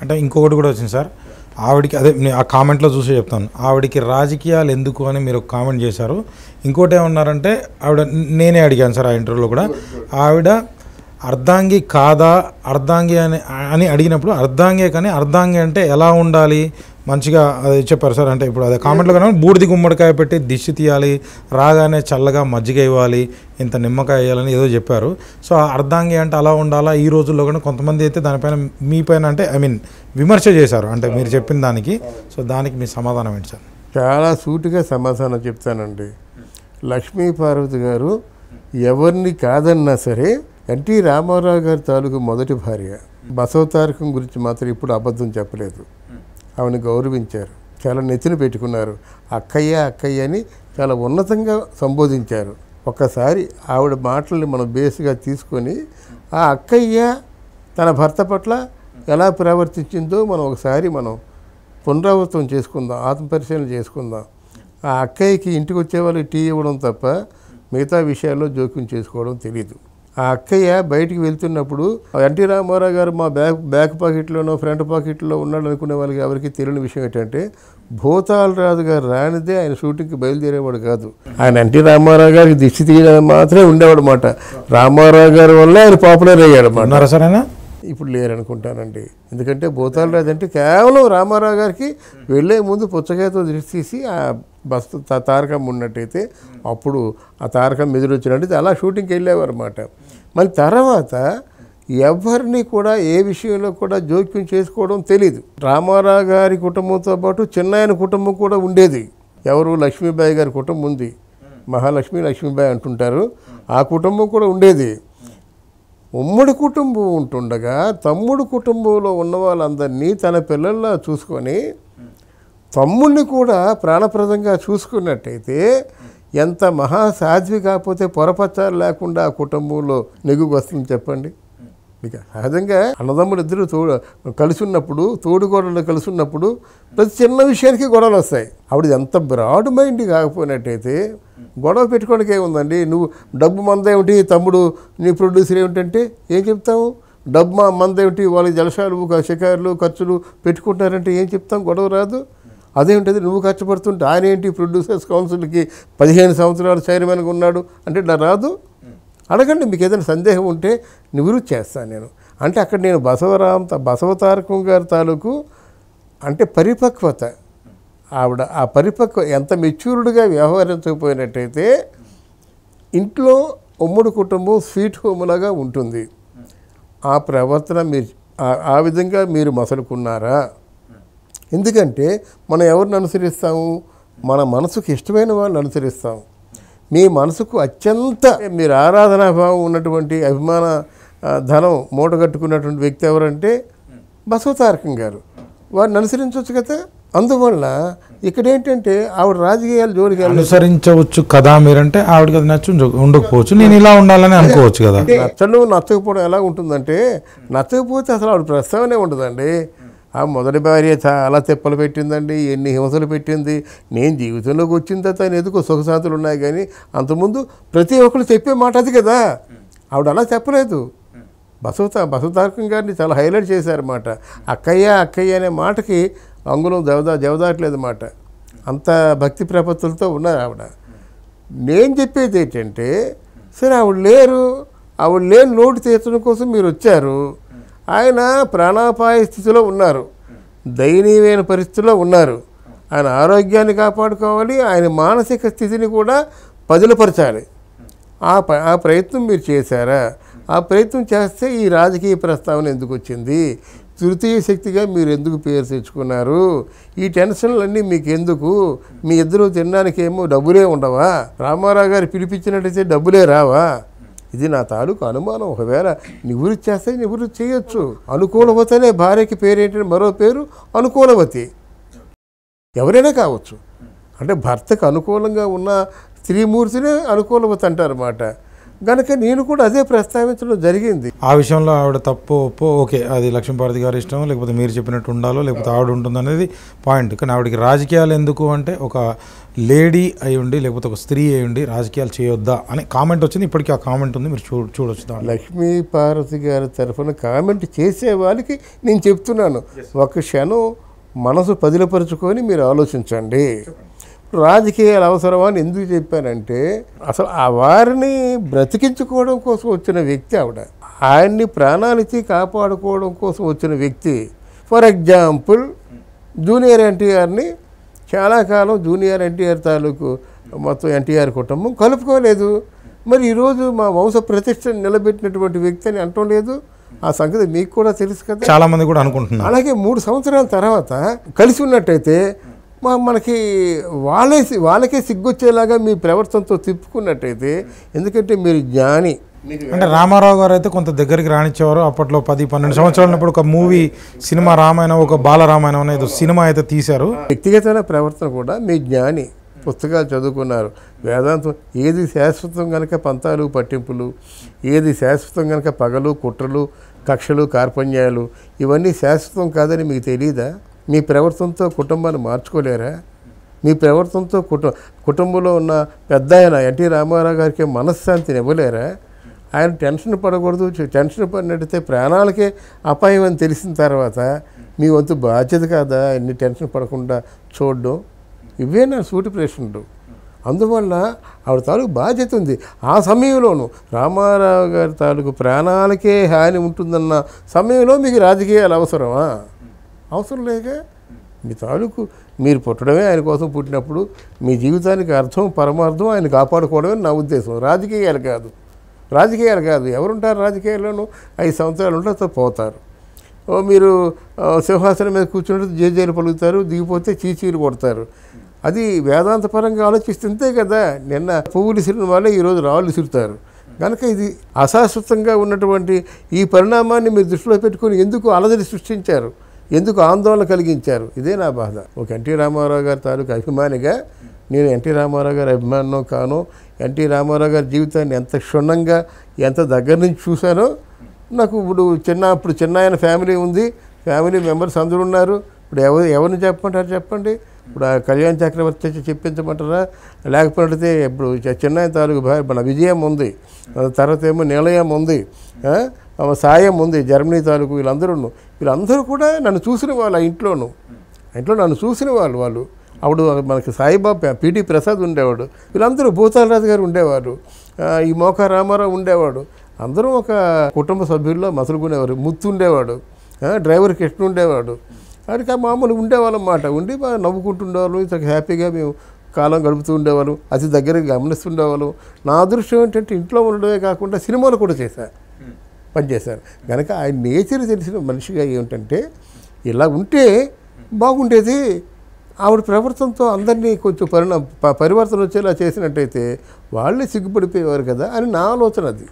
అంటే ఇంకొకటి కూడా వచ్చింది సార్, ఆవిడకి అదే ఆ కామెంట్లో చూసి చెప్తాను, ఆవిడకి రాజకీయాలు ఎందుకు అని మీరు కామెంట్ చేశారు. ఇంకోటి ఏమన్నారంటే ఆవిడ, నేనే అడిగాను సార్ ఆ ఇంటర్వ్యూలో కూడా, ఆవిడ అర్ధాంగి కాదా, అర్ధాంగి అని అడిగినప్పుడు అర్ధాంగే కానీ అర్ధాంగి అంటే ఎలా ఉండాలి మంచిగా అది చెప్పారు సార్. అంటే ఇప్పుడు అదే కామెంట్లో కానీ బూడిది గుమ్మడికాయ పెట్టి దిష్టి తీయాలి, రాగానే చల్లగా మజ్జిగ ఇవ్వాలి, ఇంత నిమ్మకాయ వేయాలని ఏదో చెప్పారు. సో అర్ధాంగి అంటే అలా ఉండాలా. ఈ రోజుల్లో కూడా కొంతమంది అయితే దానిపైన మీ పైన అంటే విమర్శ చేశారు అంటే మీరు చెప్పిన దానికి. సో దానికి మీ సమాధానం ఏంటి సార్? చాలా సూటిగా సమాధానం చెప్తానండి. లక్ష్మీ పార్వతి గారు ఎవరిని కాదన్నా సరే ఎన్టీ రామారావు గారి తాలూకు మొదటి భార్య. బసవతారకం గురించి మాత్రం ఇప్పుడు అబద్ధం చెప్పలేదు. ఆవిడని గౌరవించారు, చాలా నెత్తిన పెట్టుకున్నారు. అక్కయ్య అక్కయ్య అని చాలా ఉన్నతంగా సంబోధించారు. ఒక్కసారి ఆవిడ మాటల్ని మనం బేస్గా తీసుకొని ఆ అక్కయ్య తన భర్త పట్ల ఎలా ప్రవర్తించిందో మనం పునరావృతం చేసుకుందాం, ఆత్మపరిశీలన చేసుకుందాం. ఆ అక్కయ్యకి ఇంటికి వచ్చే వాళ్ళకి టీ ఇవ్వడం తప్ప మిగతా విషయాల్లో జోక్యం చేసుకోవడం తెలీదు. ఆ అక్కయ్య బయటికి వెళ్తున్నప్పుడు ఎన్టీ రామారావు గారు మా బ్యాక్ పాకెట్లోనో ఫ్రంట్ పాకెట్లో ఉన్నాడు అనుకునే వాళ్ళకి ఎవరికి తెలియని విషయం ఏంటంటే, భూతాలరాజు గారు రానిదే ఆయన షూటింగ్కి బయలుదేరేవాడు కాదు. ఆయన ఎన్టీ రామారావు గారికి దిష్టి తీయడానికి మాత్రమే ఉండేవాడు అన్నమాట. రామారావు గారి వల్ల ఆయన పాపులర్ అయ్యాడు అన్నమాట. సరేనా? ఇప్పుడు లేరనుకుంటానండి. ఎందుకంటే భూతాలరాజు అంటే కేవలం రామారావు గారికి వెళ్ళే ముందు పుచ్చకాయతో దృష్టి తీసి ఆ తారకం ఉన్నట్టయితే అప్పుడు ఆ తారకం ఎదురొచ్చినట్టయితే అలా షూటింగ్కి వెళ్ళేవారు అన్నమాట. మళ్ళీ తర్వాత ఎవరిని కూడా ఏ విషయంలో కూడా జోక్యం చేసుకోవడం తెలీదు. రామారావు గారి కుటుంబంతో పాటు చిన్నాయన కుటుంబం కూడా ఉండేది. ఎవరు? లక్ష్మీబాయి గారి కుటుంబం ఉంది, మహాలక్ష్మి లక్ష్మీబాయి అంటుంటారు. ఆ కుటుంబం కూడా ఉండేది. ఉమ్మడి కుటుంబం ఉంటుండగా తమ్ముడు కుటుంబంలో ఉన్న వాళ్ళందరినీ తన పిల్లల్లా చూసుకొని తమ్ముడిని కూడా ప్రాణప్రదంగా చూసుకున్నట్టయితే ఎంత మహాసాధ్వి కాకపోతే పొరపచ్చాలు లేకుండా ఆ కుటుంబంలో నెగ్గుకు వస్తుంది చెప్పండి. ఇక సహజంగా అన్నదమ్ములు ఇద్దరు కలిసి ఉన్నప్పుడు, తోడుగోడలు కలిసి ఉన్నప్పుడు ప్రతి చిన్న విషయానికి గొడవలు వస్తాయి. ఆవిడ ఎంత బ్రాడ్ మైండ్ కాకపోయినట్టయితే గొడవ పెట్టుకోవడానికి ఏముందండి? నువ్వు డబ్బు మందేమిటి, తమ్ముడు నీ ప్రొడ్యూసర్ ఏమిటంటే ఏం చెప్తాము? డబ్బు మందేమిటి, వాళ్ళకి జలసాలు షికారులు ఖర్చులు పెట్టుకుంటారంటే ఏం చెప్తాం? గొడవ రాదు. అదేమిటది నువ్వు కష్టపడుతుంటే ఆయన ఏంటి ప్రొడ్యూసర్స్ కౌన్సిల్కి 15 సంవత్సరాలు చైర్మన్గా ఉన్నాడు అంటే నా రాదు? అడగండి, మీకు ఏదైనా సందేహం ఉంటే నివృత్తి చేస్తాను నేను. అంటే అక్కడ నేను బసవతారకం గారి తాలూకు అంటే పరిపక్వత, ఆవిడ ఆ ఎంత మెచ్యూర్డ్గా వ్యవహరించకపోయినట్టయితే ఇంట్లో ఉమ్మడి కుటుంబం స్వీట్ హోమ్లాగా ఉంటుంది. ఆ ప్రవర్తన మీరు ఆ విధంగా మీరు మసలుకున్నారా? ఎందుకంటే మనం ఎవరిని అనుసరిస్తాము? మన మనసుకు ఇష్టమైన వాళ్ళని అనుసరిస్తాము. మీ మనసుకు అత్యంత మీరు ఆరాధనాభావం ఉన్నటువంటి అభిమాన ధనం మూటగట్టుకున్నటువంటి వ్యక్తి ఎవరంటే బసవతారకం గారు. వారిని అనుసరించవచ్చు కదా. అందువల్ల ఇక్కడ ఏంటంటే ఆవిడ రాజకీయాలు జోలికి అనుసరించవచ్చు కదా మీరంటే ఆవిడకి అది నచ్చు ఉండకపోవచ్చు, నేను ఇలా ఉండాలని అనుకోవచ్చు కదా. నచ్చడం నచ్చకపోవడం ఎలా ఉంటుందంటే, నచ్చకపోతే అసలు ఆవిడ ప్రస్తావనే ఉండదండి. ఆ మొదటి భార్య చాలా తిప్పలు పెట్టిందండి, ఎన్ని హింసలు పెట్టింది. నేను జీవితంలోకి వచ్చిన తర్వాత ఆయన ఎందుకో సుఖశాంతులు ఉన్నాయి, కానీ అంతకుముందు ప్రతి ఒక్కరు చెప్పే మాట అది కదా. ఆవిడ అలా చెప్పలేదు. బసవతారకం గారిని చాలా హైలైట్ చేశారన్నమాట. అక్కయ్య అక్కయ్య అనే మాటకి అంగుళం జవదాట్లేదు మాట. అంత భక్తి ప్రపత్తులతో ఉన్నారు ఆవిడ. నేను చెప్పేది ఏంటంటే, సరే ఆవిడ లేని లోటు తీర్చడం కోసం మీరు వచ్చారు. ఆయన ప్రాణాపాయ స్థితిలో ఉన్నారు, దయనీయమైన పరిస్థితిలో ఉన్నారు. ఆయన ఆరోగ్యాన్ని కాపాడుకోవాలి, ఆయన మానసిక స్థితిని కూడా పదిలపరచాలి. ఆ ప్రయత్నం మీరు చేశారా? ఆ ప్రయత్నం చేస్తే ఈ రాజకీయ ప్రస్తావన ఎందుకు వచ్చింది? తృతీయ శక్తిగా మీరు ఎందుకు పేరు తెచ్చుకున్నారు? ఈ టెన్షన్లన్నీ మీకు ఎందుకు? మీ ఇద్దరు తినడానికి ఏమో డబ్బులే ఉండవా? రామారావు గారు పిలిపించినట్టయితే డబ్బులే రావా? ఇది నా తాలూకు అనుమానం. ఒకవేళ నివృత్తి చేస్తే నివృత్తి చేయొచ్చు. అనుకూలవతనే భార్యకి పేరేంటంటే మరో పేరు అనుకూలవతి. ఎవరైనా కావచ్చు. అంటే భర్తకు అనుకూలంగా ఉన్న స్త్రీమూర్తినే అనుకూలవతి అంటారన్నమాట. కనుక నేను కూడా అదే ప్రస్తావించడం జరిగింది. ఆ విషయంలో ఆవిడ తప్పు ఒప్పో ఓకే, అది లక్ష్మీపార్వతి గారి ఇష్టం, లేకపోతే మీరు చెప్పినట్టు ఉండాలో లేకపోతే ఆవిడ ఉంటుంది అనేది పాయింట్. కానీ ఆవిడకి రాజకీయాలు ఎందుకు అంటే ఒక లేడీ అయి ఉండి లేకపోతే ఒక స్త్రీ అయి ఉండి రాజకీయాలు చేయొద్దా అనే కామెంట్ వచ్చింది. ఇప్పటికీ ఆ కామెంట్ ఉంది, మీరు చూడొచ్చు. దాంట్లో లక్ష్మీపార్వతి గారి తరఫున కామెంట్ చేసే వాళ్ళకి నేను చెప్తున్నాను, ఒక క్షణం మనసు పదిలపరుచుకొని మీరు ఆలోచించండి. రాజకీయాలు అవసరమా అని ఎందుకు చెప్పానంటే, అసలు ఆ వారిని బ్రతికించుకోవడం కోసం వచ్చిన వ్యక్తి ఆవిడ, ఆయన్ని ప్రాణాలిచ్చి కాపాడుకోవడం కోసం వచ్చిన వ్యక్తి. ఫర్ ఎగ్జాంపుల్ జూనియర్ ఎన్టీఆర్ని చాలా కాలం జూనియర్ ఎన్టీఆర్ తాలూకు మొత్తం ఎన్టీఆర్ కుటుంబం కలుపుకోలేదు. మరి ఈరోజు మా వంశ ప్రతిష్టను నిలబెట్టినటువంటి వ్యక్తి అని అంటం లేదు. ఆ సంగతి మీకు కూడా తెలుసు కదా, చాలా మంది కూడా అనుకుంటున్నారు. అలాగే 3 సంవత్సరాల తర్వాత కలిసి ఉన్నట్టయితే మనకి వాళ్ళకే సిగ్గొచ్చేలాగా మీ ప్రవర్తనతో తిప్పుకున్నట్టయితే, ఎందుకంటే మీరు జ్ఞాని. అంటే రామారావు గారు అయితే కొంత దగ్గరికి రానిచ్చేవారు. అప్పట్లో 10-12 సంవత్సరాలు ఉన్నప్పుడు ఒక మూవీ సినిమా రామాయణం, ఒక బాలరామాయణం అనేది సినిమా అయితే తీశారు. వ్యక్తిగతమైన ప్రవర్తన కూడా మీ జ్ఞాని, పుస్తకాలు చదువుకున్నారు, వేదాంతం. ఏది శాశ్వతం కనుక పంతాలు పట్టింపులు, ఏది శాశ్వతం కనుక పగలు కుట్రలు కక్షలు కార్పణ్యాలు, ఇవన్నీ శాశ్వతం కాదని మీకు తెలియదా? మీ ప్రవర్తనతో కుటుంబాన్ని మార్చుకోలేరా? మీ ప్రవర్తనతో కుటుంబంలో ఉన్న పెద్ద ఆయన ఎన్టీ రామారావు గారికి మనశ్శాంతిని ఇవ్వలేరా? ఆయన టెన్షన్ పడకూడదు, టెన్షన్ పడినట్టయితే ప్రాణాలకే అపాయం అని తెలిసిన తర్వాత మీ వంతు బాధ్యత కాదా ఎన్ని టెన్షన్ పడకుండా చూడడం? ఇవే నా సూటి ప్రశ్నలు. అందువల్ల ఆవిడ తాలూకు బాధ్యత ఉంది. ఆ సమయంలోనూ రామారావు గారి తాలూకు ప్రాణాలకే హాని ఉంటుందన్న సమయంలో మీకు రాజకీయాలు అవసరమా? అవసరం లేక మీ తాలూకు మీరు పుట్టడమే ఆయన కోసం పుట్టినప్పుడు మీ జీవితానికి అర్థం పరమార్థం ఆయన కాపాడుకోవడమే నా ఉద్దేశం. రాజకీయాలు కాదు. ఎవరుంటారు రాజకీయాల్లోనూ? 5 సంవత్సరాలు ఉంటే పోతారు. మీరు సింహాసనం మీద కూర్చుంటే జేజేలు పలుకుతారు, దిగిపోతే చీచీలు కొడతారు. అది వేదాంతపరంగా ఆలోచిస్తుంటే కదా, నిన్న పువ్వులు విసిరిన వాళ్ళే ఈరోజు రాళ్ళు విసురుతారు. కనుక ఇది అశాశ్వతంగా ఉన్నటువంటి ఈ పరిణామాన్ని మీరు దృష్టిలో పెట్టుకొని ఎందుకు అలజడి సృష్టించారు, ఎందుకు ఆందోళన కలిగించారు? ఇదే నా బాధ. ఒక ఎన్టీ రామారావు గారి తాలూకు అభిమానిగా నేను ఎన్టీ రామారావు గారి అభిమానం కాను, ఎన్టీ రామారావు గారి జీవితాన్ని ఎంత క్షుణ్ణంగా ఎంత దగ్గర నుంచి చూశానో నాకు ఇప్పుడు చిన్నాయన ఫ్యామిలీ ఉంది, ఫ్యామిలీ మెంబర్స్ అందరూ ఉన్నారు. ఇప్పుడు ఎవరిని చెప్పమంటారు చెప్పండి? ఇప్పుడు ఆ కళ్యాణ్ చక్రవర్తి చెప్పించమంటారా? లేకపోతే ఇప్పుడు చిన్నాయన తాలూకు మన విజయం ఉంది, తర్వాత ఏమో నిలయం ఉంది, సాయం ఉంది, జర్మనీ తాలూకు. వీళ్ళందరూ కూడా నన్ను చూసిన వాళ్ళు. ఆ ఇంట్లో నన్ను చూసిన వాళ్ళు. అప్పుడు మనకి సాయిబాబా పిటి ప్రసాద్ ఉండేవాడు, వీళ్ళందరూ భూతాలరాజు గారు ఉండేవారు, ఈ మోకా రామారావు ఉండేవాడు. అందరూ ఒక కుటుంబ సభ్యుల్లో మసలుకునేవారు. ముత్తు ఉండేవాడు, డ్రైవర్ కృష్ణ ఉండేవాడు. వాడికి ఆ మామూలు ఉండేవాళ్ళన్నమాట. ఉండి బాగా నవ్వుకుంటుండేవాళ్ళు, ఇంత హ్యాపీగా మేము కాలం గడుపుతూ ఉండేవాళ్ళు, అతి దగ్గరగా గమనిస్తుండేవాళ్ళు. నా అదృష్టం ఏంటంటే ఇంట్లో ఉండడమే కాకుండా సినిమాలు కూడా పనిచేశారు. కనుక ఆయన నేచర్ తెలిసిన మనిషిగా ఏమిటంటే ఇలా ఉంటే బాగుండేది. ఆవిడ ప్రవర్తనతో అందరినీ కొంచెం పరివర్తన వచ్చేలా చేసినట్టయితే వాళ్ళే సిగ్గుపడిపోయేవారు కదా అని నా ఆలోచన అది.